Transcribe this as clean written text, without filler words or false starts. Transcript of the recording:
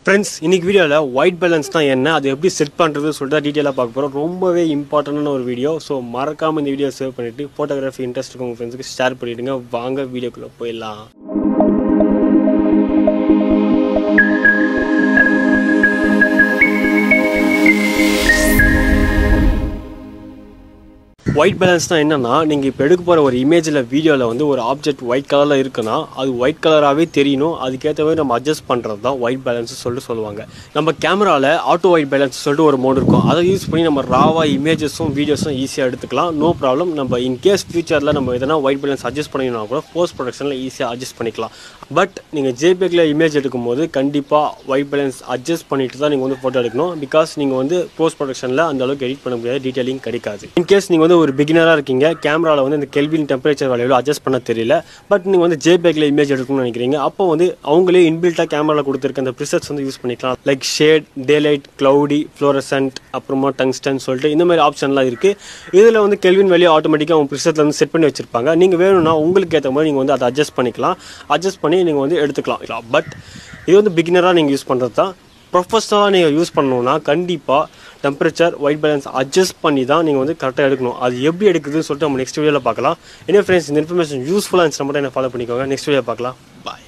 Friends இன்னைக்கு வீடியோவில் white balance தான் என்ன அது எப்படி செட் பண்ணுறது சொல்லிட்டு டீட்டெயிலாக பார்க்க போகிறோம். ரொம்பவே இம்பார்ட்டண்டான ஒரு வீடியோ. ஸோ மறக்காமல் இந்த வீடியோ சேவ் பண்ணிவிட்டு ஃபோட்டோகிராஃபி இன்ட்ரெஸ்ட் இருக்கும் உங்கள் ஃப்ரெண்ட்ஸுக்கு ஷேர் பண்ணிவிடுங்க. வாங்க வீடியோக்குள்ளே போயிடலாம். ஒயிட் பேலன்ஸ் தான் என்னன்னா, நீங்கள் இப்போ எடுக்க போகிற ஒரு இமேஜில் வீடியோவில் வந்து ஒரு ஆப்ஜெக்ட் ஒயிட் கலரில் இருக்குன்னா அது ஒயிட் கலராகவே தெரியணும். அதுக்கேற்ற மாதிரி நம்ம அட்ஜஸ்ட் பண்ணுறது தான் ஒயிட் பேலன்ஸ் சொல்லுவாங்க. நம்ம கேமராவில் ஆட்டோ ஒயிட் பேலன்ஸ் சொல்லிட்டு ஒரு மோட் இருக்கும். அதை யூஸ் பண்ணி நம்ம ராவாக இமேஜஸும் வீடியோஸும் ஈஸியாக எடுத்துக்கலாம். No problem. நம்ம இன்கேஸ் ஃபியூச்சரில் நம்ம எதனா ஒயிட் பேலன்ஸ் அட்ஜஸ்ட் பண்ணினா கூட போஸ்ட் ப்ரொடக்ஷனில் ஈஸியாக அட்ஜஸ்ட் பண்ணிக்கலாம். பட் நீங்கள் ஜேபிஎக்கில் இமேஜ் எடுக்கும்போது கண்டிப்பாக ஒயிட் பேலன்ஸ் அட்ஜஸ்ட் பண்ணிட்டு தான் நீங்கள் வந்து ஃபோட்டோ எடுக்கணும். பிகாஸ் நீங்கள் வந்து போஸ்ட் ப்ரொடக்ஷனில் அந்த அளவுக்கு எடிட் பண்ண முடியாது, டீட்டெயிலிங் கிடைக்காது. இன்கேஸ் நீங்கள் வந்து ஒரு பிகினராக இருக்கீங்க, கேமராவில் வந்து இந்த கெல்வின் டெம்பரேச்சர் வேல்யூவில் அட்ஜஸ்ட் பண்ண தெரியல, பட் நீங்கள் வந்து ஜேபிஎக்கில் இமேஜ் எடுக்கணும்னு நினைக்கிறீங்க, அப்போ வந்து அவங்களே இன்பில்ட்டாக கேமராவில் கொடுத்துருக்க அந்த ப்ரிசெட்ஸ் வந்து யூஸ் பண்ணிக்கலாம். Like shade, daylight, cloudy, fluorescent, அப்புறமா டங்ஸ்டன் சொல்லிட்டு இந்த மாதிரி ஆப்ஷன்லாம் இருக்குது. இதில் வந்து கெல்வின் வேல்யூ ஆட்டோமேட்டிக்காக உங்கள் ப்ரிசெட்டில் வந்து செட் பண்ணி வச்சிருப்பாங்க. நீங்கள் வேணும்னா உங்களுக்கு ஏற்ற மாதிரி நீங்கள் வந்து அதை அட்ஜஸ்ட் பண்ணிக்கலாம். அட்ஜஸ்ட் பண்ணி நீங்கள் வந்து எடுத்துக்கலாம். பட் இது வந்து பிகினராக நீங்கள் யூஸ் பண்ணுறது தான். ப்ரொஃபஷனலாக நீங்கள் யூஸ் பண்ணணுன்னா கண்டிப்பாக டெம்பரேச்சர் ஒயிட் பேலன்ஸ் அட்ஜஸ்ட் பண்ணி தான் நீங்கள் வந்து கரெக்டாக எடுக்கணும். அது எப்படி எடுக்குதுன்னு சொல்லிட்டு நம்ம நெக்ஸ்ட் வீடியோவில் பார்க்கலாம். என்ன ஃப்ரெண்ட்ஸ், இந்த இன்ஃபர்மேஷன் யூஸ்ஃபுல்லாக இருந்துச்சு மட்டும் என்ன ஃபாலோ பண்ணிக்கோங்க. நெக்ஸ்ட் வீடியோ பார்க்கலாம். பாய்.